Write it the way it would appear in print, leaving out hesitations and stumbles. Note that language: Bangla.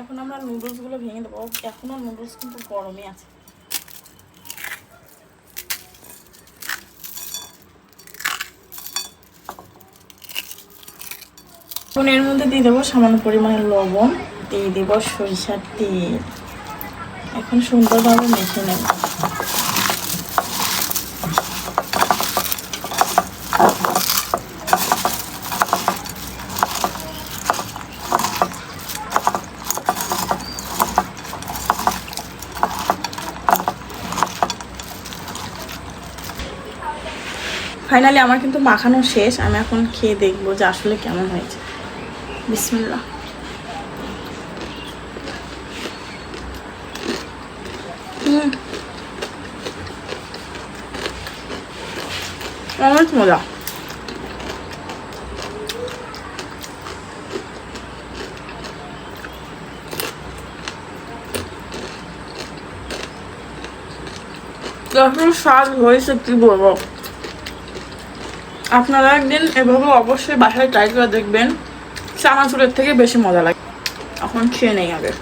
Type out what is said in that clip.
এখন আমরা নুডলসগুলো ভেঙে দেবো। এখনো নুডলস কিন্তু গরমই আছে। এখন এর মধ্যে দিয়ে দেবো সামান্য পরিমাণে লবণ, দিয়ে দেবো সরিষার তেল। এখন সুন্দরভাবে মেখে নেব। ফাইনালি আমার কিন্তু মাখানো শেষ। আমি এখন খেয়ে দেখবো যে আসলে কেমন হয়েছে। বিসমিল্লাহ। অনেক মজা। যখন স্বাদ হয়েছে কি বলবো। আপনারা একদিন এভাবে অবশ্যই বাসায় ট্রাই করে দেখবেন। চানাচুরের থেকে বেশি মজা লাগে। এখন খেয়ে নেই আগে।